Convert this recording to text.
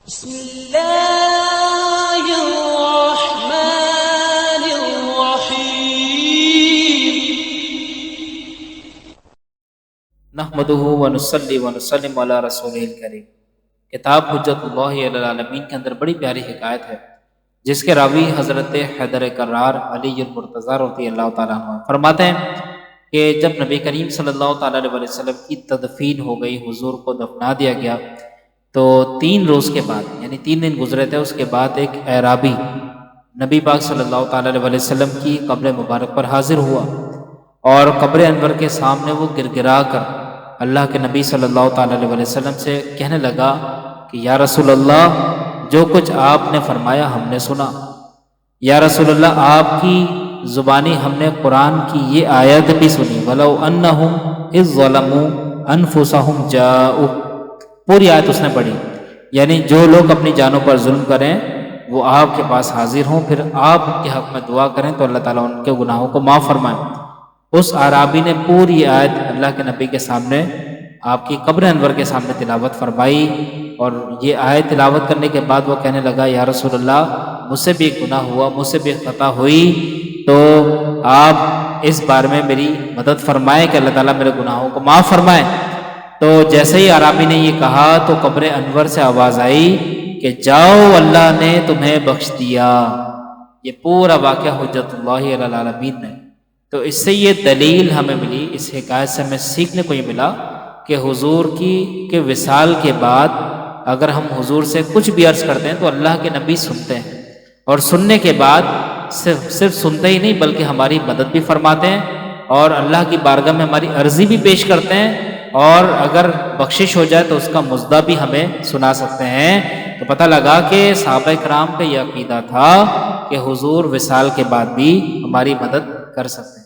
بسم اللہ الرحمن الرحیم نحمدہ ونصلی ونسلم علی رسولہ الکریم۔ کتاب حجت اللہ علی العالمین کے اندر بڑی پیاری حکایت ہے جس کے راوی حضرت حیدر کرار علی المرتضیٰ رضی اللہ تعالیٰ عنہ فرماتے ہیں کہ جب نبی کریم صلی اللہ تعالیٰ علیہ وسلم کی تدفین ہو گئی، حضور کو دفنا دیا گیا، تو 3 روز کے بعد یعنی 3 دن گزرے تھے، اس کے بعد ایک اعرابی نبی پاک صلی اللہ تعالیٰ علیہ وسلم کی قبر مبارک پر حاضر ہوا اور قبر انور کے سامنے وہ گر گرا کر اللہ کے نبی صلی اللہ تعالیٰ علیہ وسلم سے کہنے لگا کہ یا رسول اللہ، جو کچھ آپ نے فرمایا ہم نے سنا۔ یا رسول اللہ، آپ کی زبانی ہم نے قرآن کی یہ آیت بھی سنی، وَلَوْ أَنَّهُمْ إِذ ظَلَمُوا أَنفُسَهُمْ جَاءُوكَ، پوری آیت اس نے پڑھی، یعنی جو لوگ اپنی جانوں پر ظلم کریں وہ آپ کے پاس حاضر ہوں، پھر آپ کے حق میں دعا کریں تو اللہ تعالیٰ ان کے گناہوں کو معاف فرمائیں۔ اس عرابی نے پوری آیت اللہ کے نبی کے سامنے، آپ کی قبر انور کے سامنے تلاوت فرمائی، اور یہ آیت تلاوت کرنے کے بعد وہ کہنے لگا یا رسول اللہ، مجھ سے بھی ایک گناہ ہوا، مجھ سے بھی ایک خطا ہوئی، تو آپ اس بارے میں میری مدد فرمائیں کہ اللہ تعالیٰ میرے گناہوں کو معاف فرمائے۔ تو جیسے ہی عرابی نے یہ کہا تو قبر انور سے آواز آئی کہ جاؤ، اللہ نے تمہیں بخش دیا۔ یہ پورا واقعہ حجت اللہ علی العالمین نے۔ تو اس سے یہ دلیل ہمیں ملی، اس حکایت سے ہمیں سیکھنے کو یہ ملا کہ حضور کے وصال کے بعد اگر ہم حضور سے کچھ بھی عرض کرتے ہیں تو اللہ کے نبی سنتے ہیں، اور سننے کے بعد صرف سنتے ہی نہیں بلکہ ہماری مدد بھی فرماتے ہیں، اور اللہ کی بارگاہ میں ہماری عرضی بھی پیش کرتے ہیں، اور اگر بخشش ہو جائے تو اس کا مزدہ بھی ہمیں سنا سکتے ہیں۔ تو پتہ لگا کہ صحابہ کرام کا یہ عقیدہ تھا کہ حضور وصال کے بعد بھی ہماری مدد کر سکتے ہیں۔